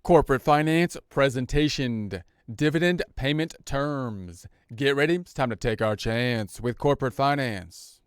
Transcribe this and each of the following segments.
Corporate finance presentation. Dividend payment terms. Get ready, it's time to take our chance with corporate finance.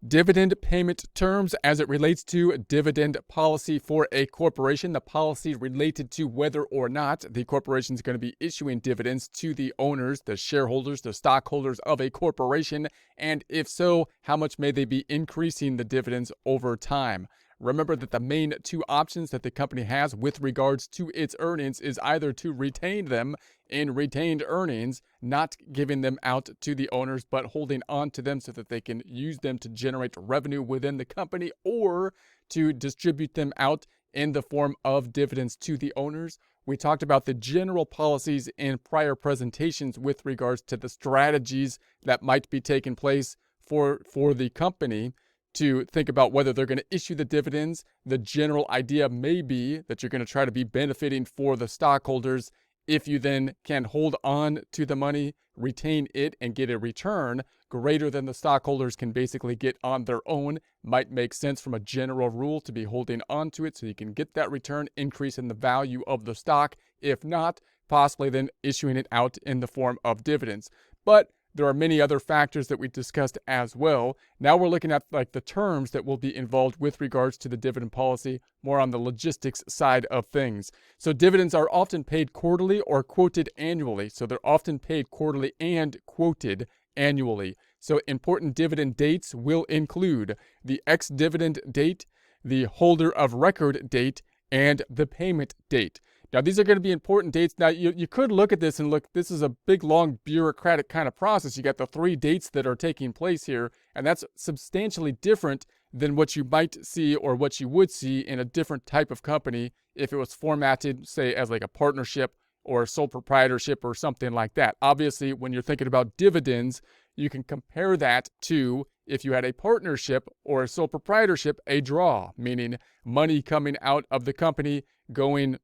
Dividend payment terms as it relates to dividend policy for a corporation, the policy related to whether or not the corporation is going to be issuing dividends to the owners, the shareholders, the stockholders of a corporation, and if so, how much may they be increasing the dividends over time. Remember that the main two options that the company has with regards to its earnings is either to retain them in retained earnings, not giving them out to the owners, but holding on to them so that they can use them to generate revenue within the company, or to distribute them out in the form of dividends to the owners. We talked about the general policies in prior presentations with regards to the strategies that might be taking place for the company to think about whether they're going to issue the dividends. The general idea may be that you're going to try to be benefiting for the stockholders. If you then can hold on to the money, retain it, and get a return greater than the stockholders can basically get on their own, might make sense from a general rule to be holding on to it so you can get that return, increase in the value of the stock. If not, possibly then issuing it out in the form of dividends. But there are many other factors that we discussed as well. Now we're looking at the terms that will be involved with regards to the dividend policy, more on the logistics side of things. So dividends are often paid quarterly or quoted annually. So they're often paid quarterly and quoted annually. So important dividend dates will include the ex-dividend date, the holder of record date, and the payment date. Now, these are going to be important dates. Now, you could look at this and look, this is a big, long, bureaucratic kind of process. You got the 3 dates that are taking place here, and that's substantially different than what you might see or what you would see in a different type of company if it was formatted, say, as like a partnership or a sole proprietorship or something like that. Obviously, when you're thinking about dividends, you can compare that to if you had a partnership or a sole proprietorship, a draw, meaning money coming out of the company going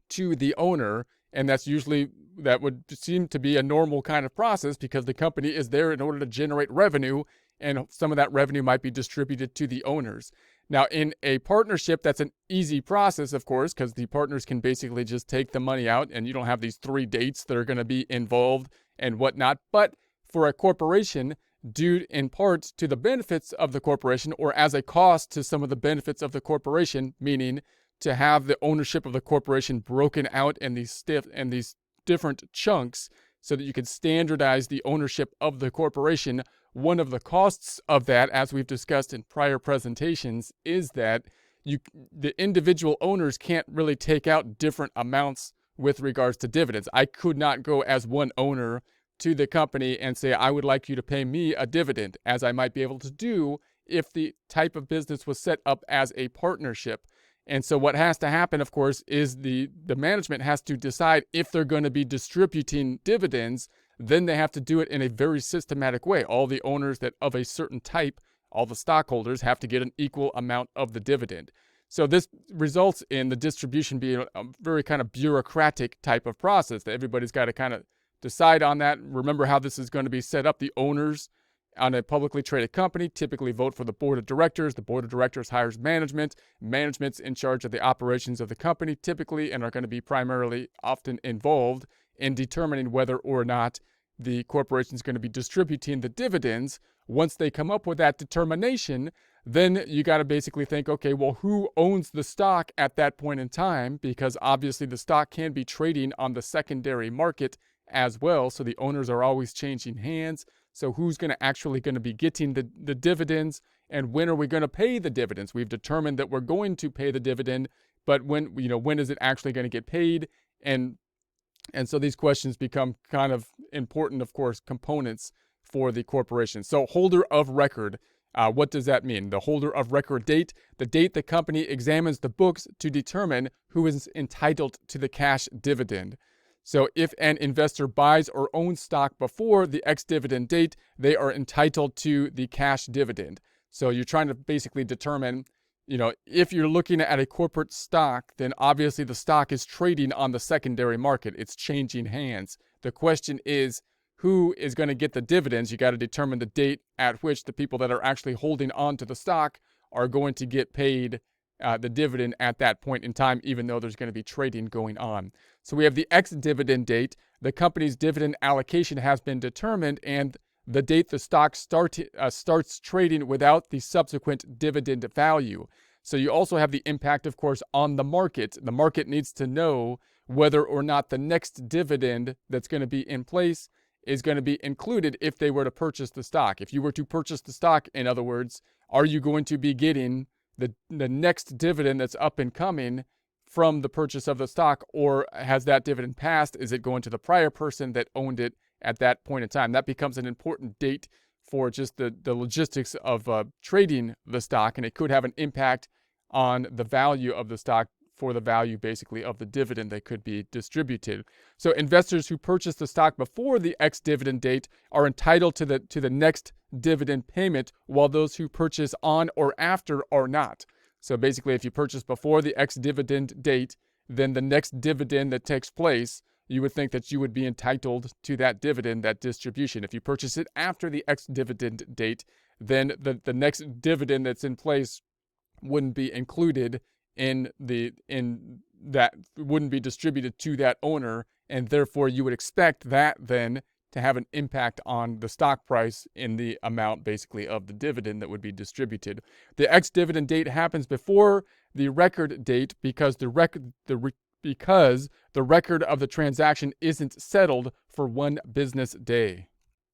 to the owner, and that would seem to be a normal kind of process because the company is there in order to generate revenue, and some of that revenue might be distributed to the owners. Now, in a partnership, that's an easy process, of course, because the partners can basically just take the money out, and you don't have these 3 dates that are going to be involved and whatnot. But for a corporation, due in part to the benefits of the corporation or as a cost to some of the benefits of the corporation, meaning to have the ownership of the corporation broken out in these different chunks so that you can standardize the ownership of the corporation. One of the costs of that, as we've discussed in prior presentations, is that the individual owners can't really take out different amounts with regards to dividends. I could not go as one owner to the company and say, I would like you to pay me a dividend, as I might be able to do if the type of business was set up as a partnership. And so what has to happen, of course, is the management has to decide if they're going to be distributing dividends. Then they have to do it in a very systematic way. All the owners that of a certain type, all the stockholders, have to get an equal amount of the dividend. So this results in the distribution being a very kind of bureaucratic type of process that everybody's got to kind of decide on that. Remember how this is going to be set up. The owners on a publicly traded company typically vote for the board of directors. The board of directors hires management. Management's in charge of the operations of the company typically, and are going to be primarily often involved in determining whether or not the corporation is going to be distributing the dividends. Once they come up with that determination, then you got to basically think, okay, well, who owns the stock at that point in time? Because obviously the stock can be trading on the secondary market as well. So the owners are always changing hands. So who's going to be getting the dividends, and when are we going to pay the dividends? We've determined that we're going to pay the dividend, but when is it actually going to get paid? And so these questions become kind of important, of course, components for the corporation. So holder of record, what does that mean? The holder of record date, the date the company examines the books to determine who is entitled to the cash dividend. So if an investor buys or owns stock before the ex-dividend date, they are entitled to the cash dividend. So you're trying to basically determine, if you're looking at a corporate stock, then obviously the stock is trading on the secondary market. It's changing hands. The question is, who is going to get the dividends? You got to determine the date at which the people that are actually holding on to the stock are going to get paid the dividend at that point in time, even though there's going to be trading going on. So we have the ex-dividend date. The company's dividend allocation has been determined, and the date the stock starts trading without the subsequent dividend value. So you also have the impact, of course, on the market. The market needs to know whether or not the next dividend that's going to be in place is going to be included if they were to purchase the stock. If you were to purchase the stock, in other words, are you going to be getting the next dividend that's up and coming from the purchase of the stock, or has that dividend passed? Is it going to the prior person that owned it at that point in time? That becomes an important date for just the logistics of trading the stock, and it could have an impact on the value of the stock for the value basically of the dividend that could be distributed. So investors who purchase the stock before the ex-dividend date are entitled to the next dividend payment, while those who purchase on or after are not. So basically, if you purchase before the ex-dividend date, then the next dividend that takes place, you would think that you would be entitled to that dividend, that distribution. If you purchase it after the ex-dividend date, then the next dividend that's in place wouldn't be included in that, wouldn't be distributed to that owner, and therefore you would expect that then to have an impact on the stock price in the amount basically of the dividend that would be distributed. The ex-dividend date happens before the record date because the record of the transaction isn't settled for 1 business day.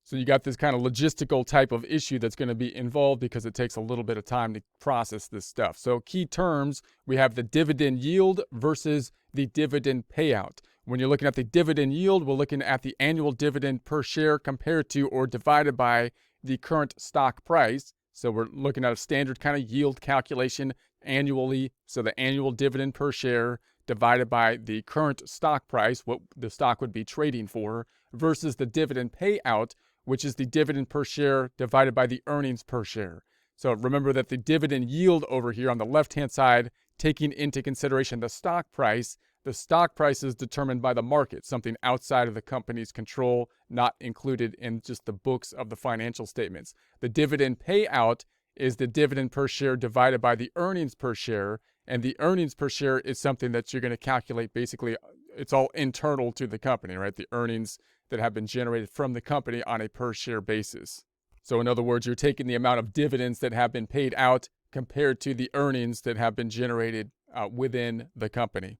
So you got this kind of logistical type of issue that's going to be involved because it takes a little bit of time to process this stuff. So key terms, we have the dividend yield versus the dividend payout. When you're looking at the dividend yield, we're looking at the annual dividend per share compared to or divided by the current stock price. So we're looking at a standard kind of yield calculation annually. So the annual dividend per share divided by the current stock price, what the stock would be trading for, versus the dividend payout, which is the dividend per share divided by the earnings per share. So remember that the dividend yield over here on the left-hand side, taking into consideration the stock price is determined by the market, something outside of the company's control, not included in just the books of the financial statements. The dividend payout is the dividend per share divided by the earnings per share, and the earnings per share is something that you're going to calculate basically, it's all internal to the company, right? The earnings that have been generated from the company on a per share basis. So in other words, you're taking the amount of dividends that have been paid out compared to the earnings that have been generated within the company.